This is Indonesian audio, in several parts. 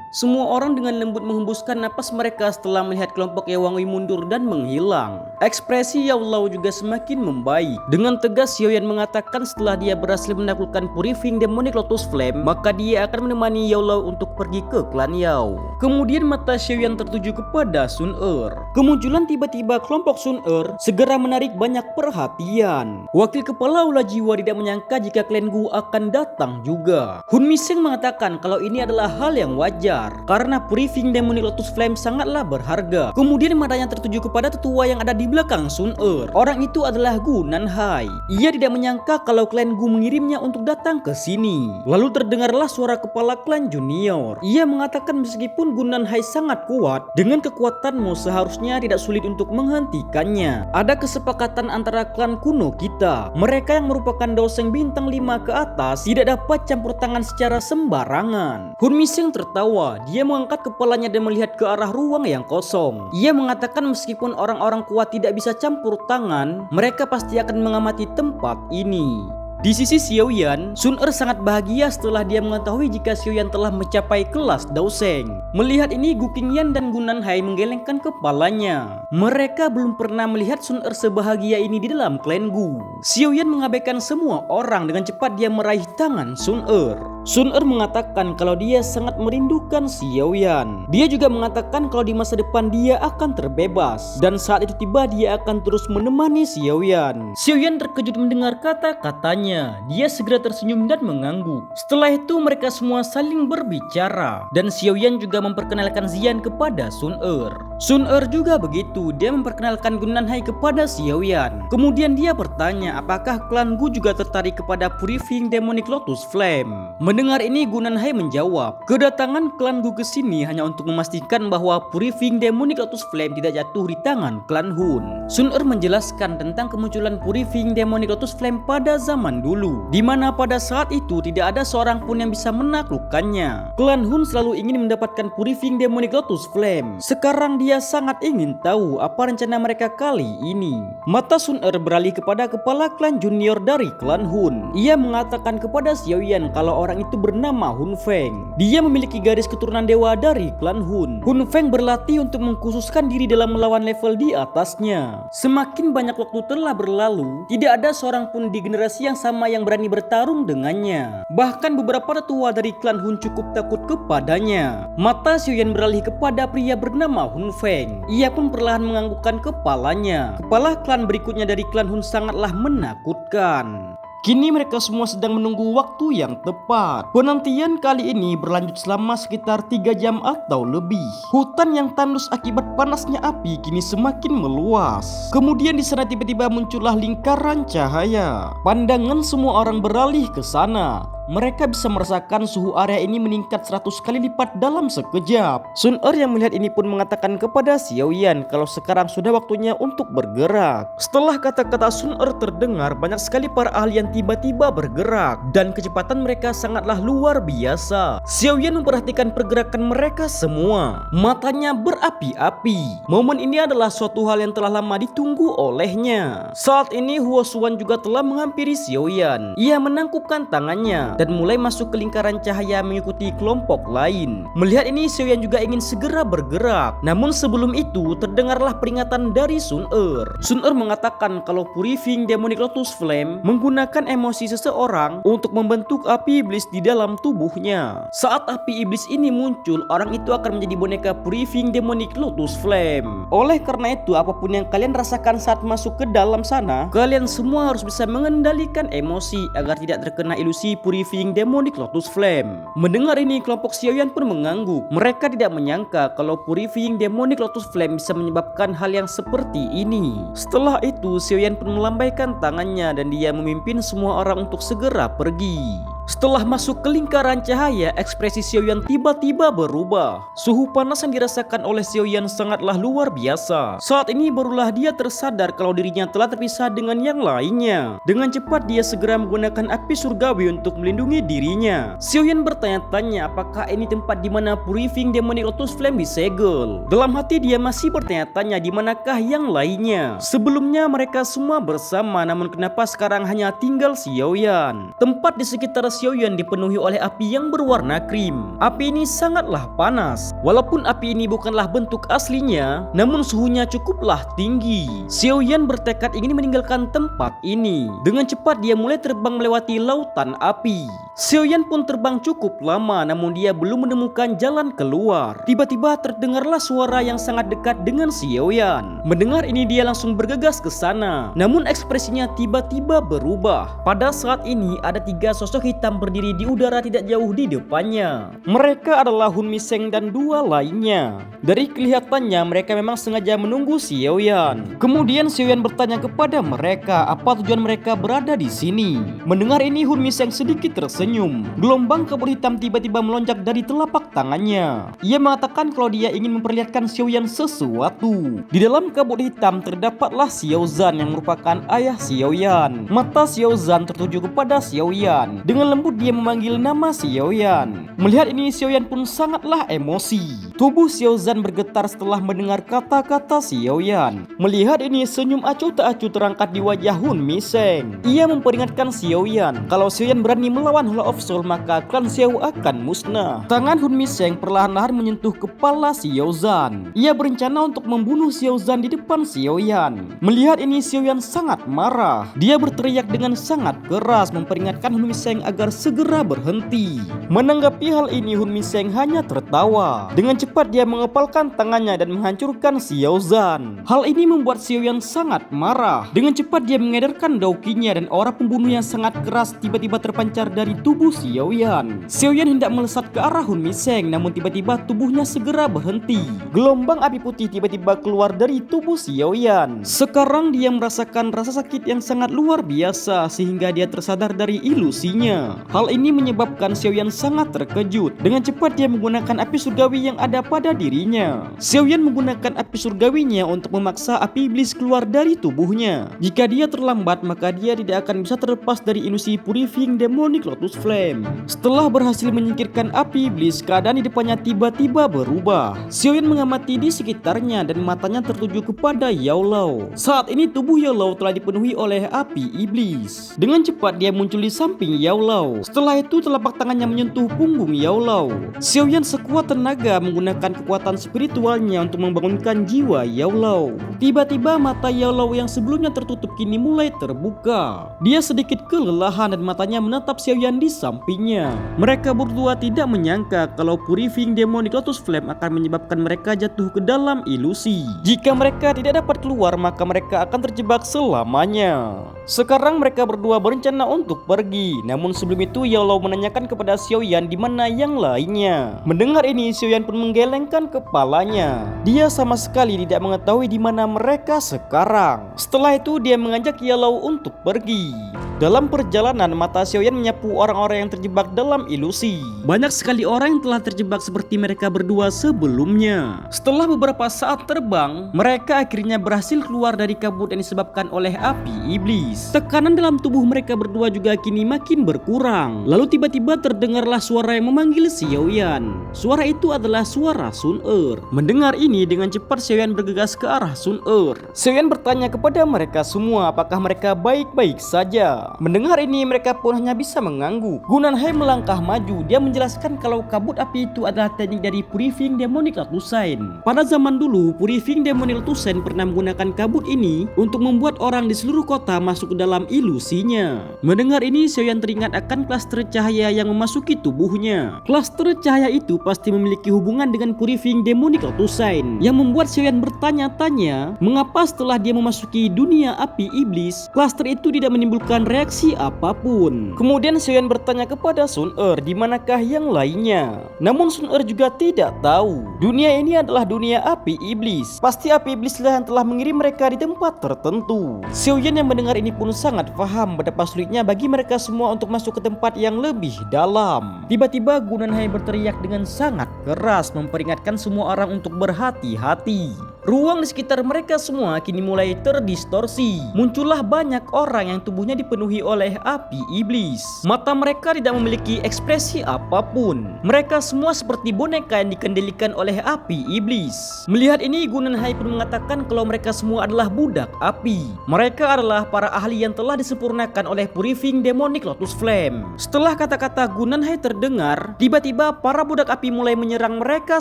Semua orang dengan lembut menghembuskan napas mereka setelah melihat kelompok Ewangui mundur dan menghilang. Ekspresi Yao Lao juga semakin membaik. Dengan tegas Xiaoyan mengatakan setelah dia berhasil menaklukkan Purifying Demonic Lotus Flame, maka dia akan menemani Yao Lao untuk pergi ke klan Yao. Kemudian mata Xiaoyan tertuju kepada Sun Er. Kemunculan tiba-tiba kelompok Sun Er segera menarik banyak perhatian. Wakil kepala Aula Jiwa tidak menyangka jika klan Gu akan datang juga. Hun Miseng mengatakan kalau ini adalah hal yang wajar karena Purifying Demonic Lotus Flame sangatlah berharga. Kemudian matanya tertuju kepada tetua yang ada di belakang Sun Er. Orang itu adalah Gu Nanhai. Ia tidak menyangka kalau klan Gu mengirimnya untuk datang ke sini. Lalu terdengarlah suara kepala klan junior. Ia mengatakan meskipun Gu Nanhai sangat kuat, dengan kekuatanmu seharusnya tidak sulit untuk menghentikannya. Ada kesepakatan antara klan kuno kita. Mereka yang merupakan doseng bintang 5 ke atas tidak dapat campur tangan secara sembarangan. Hun Miseng tertawa. Dia mengangkat kepalanya dan melihat ke arah ruang yang kosong. Ia mengatakan meskipun orang-orang kuat tidak bisa campur tangan, mereka pasti akan mengamati tempat ini. Di sisi Xiaoyan, Sun Er sangat bahagia setelah dia mengetahui jika Xiaoyan telah mencapai kelas Daoseng. Melihat ini, Gu Qingyan dan Gu Nanhai menggelengkan kepalanya. Mereka belum pernah melihat Sun Er sebahagia ini di dalam klan Gu. Xiaoyan mengabaikan semua orang, dengan cepat dia meraih tangan Sun Er. Sun Er mengatakan kalau dia sangat merindukan Xiaoyan. Dia juga mengatakan kalau di masa depan dia akan terbebas, dan saat itu tiba dia akan terus menemani Xiaoyan. Xiaoyan terkejut mendengar kata-katanya. Dia segera tersenyum dan mengangguk. Setelah itu mereka semua saling berbicara, dan Xiaoyan juga memperkenalkan Xian kepada Sun Er. Sun Er juga begitu, dia memperkenalkan Gu Nanhai kepada Xiaoyan. Kemudian dia bertanya apakah klan Gu juga tertarik kepada Purifying Demonic Lotus Flame. Mendengar ini, Gu Nanhai menjawab, kedatangan klan Gu ke sini hanya untuk memastikan bahwa Purifying Demonic Lotus Flame tidak jatuh di tangan klan Hun. Sun Er menjelaskan tentang kemunculan Purifying Demonic Lotus Flame pada zaman dulu, di mana pada saat itu tidak ada seorang pun yang bisa menaklukkannya. Klan Hun selalu ingin mendapatkan Purifying Demonic Lotus Flame. Sekarang dia sangat ingin tahu apa rencana mereka kali ini. Mata Sun Er beralih kepada kepala klan junior dari klan Hun. Ia mengatakan kepada Xiaoyan kalau orang itu bernama Hun Feng. Dia memiliki garis keturunan dewa dari klan Hun. Hun Feng berlatih untuk mengkhususkan diri dalam melawan level di atasnya. Semakin banyak waktu telah berlalu, tidak ada seorang pun di generasi yang sama yang berani bertarung dengannya. Bahkan beberapa tetua dari klan Hun cukup takut kepadanya. Mata Xiaoyan beralih kepada pria bernama Hun Feng. Ia pun perlahan menganggukkan kepalanya. Kepala klan berikutnya dari klan Hun sangatlah menakutkan. Kini mereka semua sedang menunggu waktu yang tepat. Penantian kali ini berlanjut selama sekitar 3 jam atau lebih. Hutan yang tandus akibat panasnya api kini semakin meluas. Kemudian di sana tiba-tiba muncullah lingkaran cahaya. Pandangan semua orang beralih ke sana. Mereka bisa merasakan suhu area ini meningkat 100 kali lipat dalam sekejap. Sun Er yang melihat ini pun mengatakan kepada Xiaoyan kalau sekarang sudah waktunya untuk bergerak. Setelah kata-kata Sun Er terdengar, banyak sekali para ahli yang tiba-tiba bergerak, dan kecepatan mereka sangatlah luar biasa. Xiaoyan memperhatikan pergerakan mereka semua. Matanya berapi-api. Momen ini adalah suatu hal yang telah lama ditunggu olehnya. Saat ini Huo Xuan juga telah menghampiri Xiaoyan. Ia menangkupkan tangannya dan mulai masuk ke lingkaran cahaya mengikuti kelompok lain. Melihat ini, Xiaoyan juga ingin segera bergerak. Namun sebelum itu, terdengarlah peringatan dari Sun Er. Sun Er mengatakan kalau Purifying Demonic Lotus Flame menggunakan emosi seseorang untuk membentuk api iblis di dalam tubuhnya. Saat api iblis ini muncul, orang itu akan menjadi boneka Purifying Demonic Lotus Flame. Oleh karena itu, apapun yang kalian rasakan saat masuk ke dalam sana, kalian semua harus bisa mengendalikan emosi agar tidak terkena ilusi Purifying Demonic Lotus Flame. Mendengar ini, kelompok Xiaoyan pun mengangguk. Mereka tidak menyangka kalau Purifying Demonic Lotus Flame bisa menyebabkan hal yang seperti ini. Setelah itu, Xiaoyan pun melambaikan tangannya dan dia memimpin semua orang untuk segera pergi. Setelah masuk ke lingkaran cahaya, ekspresi Xiaoyan tiba-tiba berubah. Suhu panas yang dirasakan oleh Xiaoyan sangatlah luar biasa. Saat ini barulah dia tersadar kalau dirinya telah terpisah dengan yang lainnya. Dengan cepat dia segera menggunakan api surgawi untuk melindungi dirinya. Xiaoyan bertanya-tanya apakah ini tempat di mana Purifying Demonic Lotus Flame disegel. Dalam hati dia masih bertanya-tanya di manakah yang lainnya. Sebelumnya mereka semua bersama, namun kenapa sekarang hanya tinggal Xiaoyan. Tempat di sekitar Xiaoyan dipenuhi oleh api yang berwarna krim. Api ini sangatlah panas. Walaupun api ini bukanlah bentuk aslinya, namun suhunya cukuplah tinggi. Xiaoyan bertekad ingin meninggalkan tempat ini. Dengan cepat dia mulai terbang melewati lautan api. Xiaoyan pun terbang cukup lama, namun dia belum menemukan jalan keluar. Tiba-tiba terdengarlah suara yang sangat dekat dengan Xiaoyan. Mendengar ini dia langsung bergegas ke sana. Namun ekspresinya tiba-tiba berubah. Pada saat ini ada 3 sosok hitam berdiri di udara tidak jauh di depannya. Mereka adalah Hun Miseng dan 2 lainnya. Dari kelihatannya mereka memang sengaja menunggu Xiaoyan. Kemudian Xiaoyan bertanya kepada mereka apa tujuan mereka berada di sini. Mendengar ini Hun Miseng sedikit tersenyum. Gelombang kabut hitam tiba-tiba melonjak dari telapak tangannya. Ia mengatakan kalau dia ingin memperlihatkan Xiaoyan sesuatu. Di dalam kabut hitam terdapatlah Xiaozan yang merupakan ayah Xiaoyan. Mata Xiaozan tertuju kepada Xiaoyan. Dengan lembut dia memanggil nama Xiaoyan. Melihat ini Xiaoyan pun sangatlah emosi. Tubuh Xiaozan bergetar setelah mendengar kata-kata Xiaoyan. Melihat ini senyum acuh tak acuh terangkat di wajah Hun Miseng. Ia memperingatkan Xiaoyan kalau Xiaoyan berani melawan Hall of Soul maka klan Xiao akan musnah. Tangan Hun Miseng perlahan-lahan menyentuh kepala Xiaozan. Ia berencana untuk membunuh Xiaozan di depan Xiaoyan. Melihat ini Xiaoyan sangat marah. Dia berteriak dengan sangat keras memperingatkan Hun Miseng agar segera berhenti. Menanggapi hal ini Hun Miseng hanya tertawa. Dengan cepat dia mengepalkan tangannya dan menghancurkan Xiaozan. Hal ini membuat Xiaoyan sangat marah. Dengan cepat dia mengedarkan daukinya dan aura pembunuh yang sangat keras tiba-tiba terpancar dari tubuh Xiaoyan. Xiaoyan hendak melesat ke arah Hun Miseng, namun tiba-tiba tubuhnya segera berhenti. Gelombang api putih tiba-tiba keluar dari tubuh Xiaoyan. Sekarang dia merasakan rasa sakit yang sangat luar biasa sehingga dia tersadar dari ilusinya. Hal ini menyebabkan Xiaoyan sangat terkejut. Dengan cepat dia menggunakan api surgawi yang ada pada dirinya. Xiaoyan menggunakan api surgawinya untuk memaksa api iblis keluar dari tubuhnya. Jika dia terlambat maka dia tidak akan bisa terlepas dari ilusi Purifying Demonic Lotus Flame. Setelah berhasil menyingkirkan api iblis, keadaan di depannya tiba-tiba berubah. Xiaoyan mengamati di sekitarnya dan matanya tertuju kepada Yao Lao. Saat ini tubuh Yao Lao telah dipenuhi oleh api iblis. Dengan cepat dia muncul di samping Yao Lao. Setelah itu telapak tangannya menyentuh punggung Yao Lao. Xiaoyan sekuat tenaga menggunakan kekuatan spiritualnya untuk membangunkan jiwa Yao Lao. Tiba-tiba mata Yao Lao yang sebelumnya tertutup kini mulai terbuka. Dia sedikit kelelahan dan matanya menatap Xiaoyan di sampingnya. Mereka berdua tidak menyangka kalau Purifying Demonic Lotus Flame akan menyebabkan mereka jatuh ke dalam ilusi. Jika mereka tidak dapat keluar maka mereka akan terjebak selamanya. Sekarang mereka berdua berencana untuk pergi. Namun sebelum itu Yao Lao menanyakan kepada Xiaoyan di mana yang lainnya. Mendengar ini Xiaoyan pun menggelengkan kepalanya. Dia sama sekali tidak mengetahui di mana mereka sekarang. Setelah itu dia mengajak Yao Lao untuk pergi. Dalam perjalanan mata Xiaoyan menyapu orang-orang yang terjebak dalam ilusi. Banyak sekali orang yang telah terjebak seperti mereka berdua sebelumnya. Setelah beberapa saat terbang, mereka akhirnya berhasil keluar dari kabut yang disebabkan oleh api iblis. Tekanan dalam tubuh mereka berdua juga kini makin berkurang. Lalu tiba-tiba terdengarlah suara yang memanggil Xiaoyan. Suara itu adalah suara Sun Er. Mendengar ini dengan cepat Xiaoyan bergegas ke arah Sun Er. Xiaoyan bertanya kepada mereka semua apakah mereka baik-baik saja. Mendengar ini mereka pun hanya bisa mengangguk. Gunanhai melangkah maju. Dia menjelaskan kalau kabut api itu adalah teknik dari Purifying Demonic Lotus Sign. Pada zaman dulu Purifying Demonic Lotus Sign pernah menggunakan kabut ini untuk membuat orang di seluruh kota masuk ke dalam ilusinya. Mendengar ini Xiaoyan teringat akan klaster cahaya yang memasuki tubuhnya. Klaster cahaya itu pasti memiliki hubungan dengan Purifying Demonic Lotus Sign, yang membuat Xiaoyan bertanya-tanya mengapa setelah dia memasuki dunia api iblis klaster itu tidak menimbulkan reaksi apapun. Kemudian Xiaoyan bertanya kepada Sun Er di manakah yang lainnya. Namun Sun Er juga tidak tahu. Dunia ini adalah dunia api iblis. Pasti api iblislah yang telah mengirim mereka di tempat tertentu. Xiaoyan yang mendengar ini pun sangat paham betapa sulitnya bagi mereka semua untuk masuk ke tempat yang lebih dalam. Tiba-tiba Gunanhai berteriak dengan sangat keras memperingatkan semua orang untuk berhati-hati. Ruang di sekitar mereka semua kini mulai terdistorsi. Muncullah banyak orang yang tubuhnya dipenuhi oleh api iblis. Mata mereka tidak memiliki ekspresi apapun. Mereka semua seperti boneka yang dikendalikan oleh api iblis. Melihat ini, Gu Nanhai pun mengatakan kalau mereka semua adalah budak api. Mereka adalah para ahli yang telah disempurnakan oleh Purifying Demonic Lotus Flame. Setelah kata-kata Gu Nanhai terdengar, tiba-tiba para budak api mulai menyerang mereka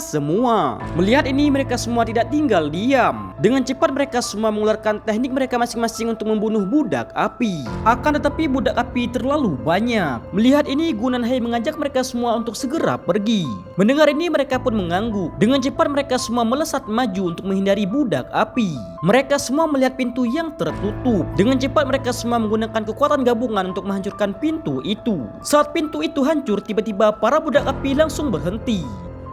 semua. Melihat ini, mereka semua tidak tinggal diam. Dengan cepat mereka semua mengeluarkan teknik mereka masing-masing untuk membunuh budak api. Akan tetapi budak api terlalu banyak. Melihat ini, Gu Nanhai mengajak mereka semua untuk segera pergi. Mendengar ini, mereka pun mengangguk. Dengan cepat mereka semua melesat maju untuk menghindari budak api. Mereka semua melihat pintu yang tertutup. Dengan cepat mereka semua menggunakan kekuatan gabungan untuk menghancurkan pintu itu. Saat pintu itu hancur, tiba-tiba para budak api langsung berhenti.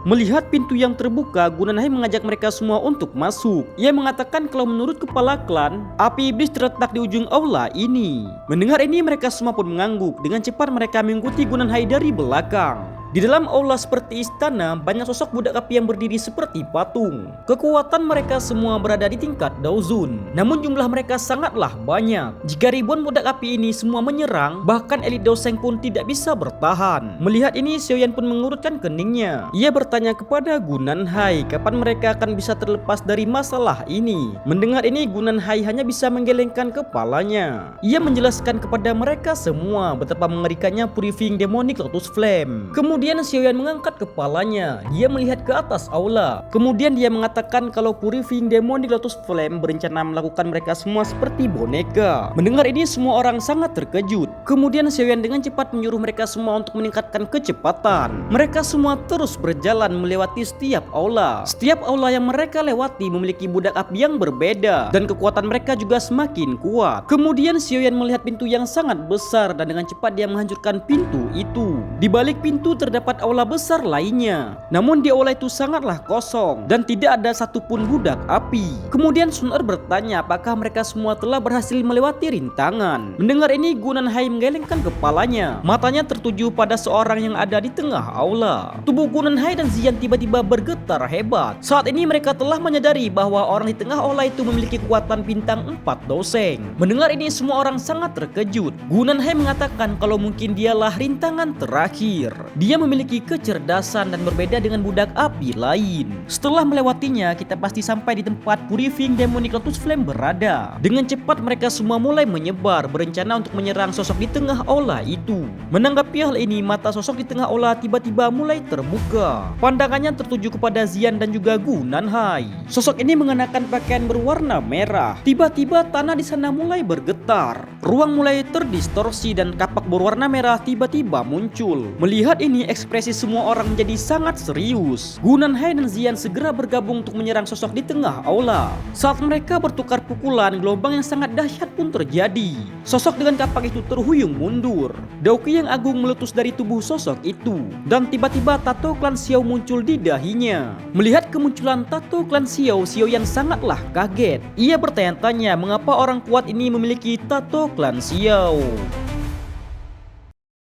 Melihat pintu yang terbuka, Gu Nanhai mengajak mereka semua untuk masuk. Ia mengatakan kalau menurut kepala klan, api iblis terletak di ujung aula ini. Mendengar ini, mereka semua pun mengangguk. Dengan cepat mereka mengikuti Gu Nanhai dari belakang. Di dalam aula seperti istana, banyak sosok budak api yang berdiri seperti patung. Kekuatan mereka semua berada di tingkat Daozun. Namun jumlah mereka sangatlah banyak. Jika ribuan budak api ini semua menyerang, bahkan elit Daoseng pun tidak bisa bertahan. Melihat ini, Xiaoyan pun mengurutkan keningnya. Ia bertanya kepada Gu Nanhai, kapan mereka akan bisa terlepas dari masalah ini. Mendengar ini, Gu Nanhai hanya bisa menggelengkan kepalanya. Ia menjelaskan kepada mereka semua betapa mengerikannya Purifying Demonic Lotus Flame. Kemudian Xiaoyan mengangkat kepalanya. Dia melihat ke atas aula. Kemudian dia mengatakan kalau Purifying Demonic Lotus Flame berencana melakukan mereka semua seperti boneka. Mendengar ini, semua orang sangat terkejut. Kemudian Xiaoyan dengan cepat menyuruh mereka semua untuk meningkatkan kecepatan. Mereka semua terus berjalan melewati setiap aula. Setiap aula yang mereka lewati memiliki budak api yang berbeda dan kekuatan mereka juga semakin kuat. Kemudian Xiaoyan melihat pintu yang sangat besar dan dengan cepat dia menghancurkan pintu itu. Di balik pintu terdapat aula besar lainnya. Namun di aula itu sangatlah kosong dan tidak ada satupun budak api. Kemudian Sun Er bertanya apakah mereka semua telah berhasil melewati rintangan. Mendengar ini, Gu Nanhai menggelengkan kepalanya. Matanya tertuju pada seorang yang ada di tengah aula. Tubuh Gu Nanhai dan Ziyan tiba-tiba bergetar hebat. Saat ini mereka telah menyadari bahwa orang di tengah aula itu memiliki kekuatan bintang 4 Daoseng. Mendengar ini, semua orang sangat terkejut. Gu Nanhai mengatakan kalau mungkin dialah rintangan terakhir. Dia memiliki kecerdasan dan berbeda dengan budak api lain. Setelah melewatinya, kita pasti sampai di tempat Purifying Demonic Lotus Flame berada. Dengan cepat mereka semua mulai menyebar, berencana untuk menyerang sosok di tengah aula itu. Menanggapi hal ini, mata sosok di tengah aula tiba-tiba mulai terbuka. Pandangannya tertuju kepada Ziyan dan juga Gu Nanhai. Sosok ini mengenakan pakaian berwarna merah. Tiba-tiba tanah di sana mulai bergetar. Ruang mulai terdistorsi dan kapak berwarna merah tiba-tiba muncul. Melihat ini, ekspresi semua orang menjadi sangat serius. Gu Nanhai dan Ziyan segera bergabung untuk menyerang sosok di tengah aula. Saat mereka bertukar pukulan, gelombang yang sangat dahsyat pun terjadi. Sosok dengan kapak itu terhuyung mundur. Daoki yang agung meletus dari tubuh sosok itu. Dan tiba-tiba tato klan Xiao muncul di dahinya. Melihat kemunculan tato klan Xiao, Xiaoyan sangatlah kaget. Ia bertanya-tanya mengapa orang kuat ini memiliki tato klan Xiao.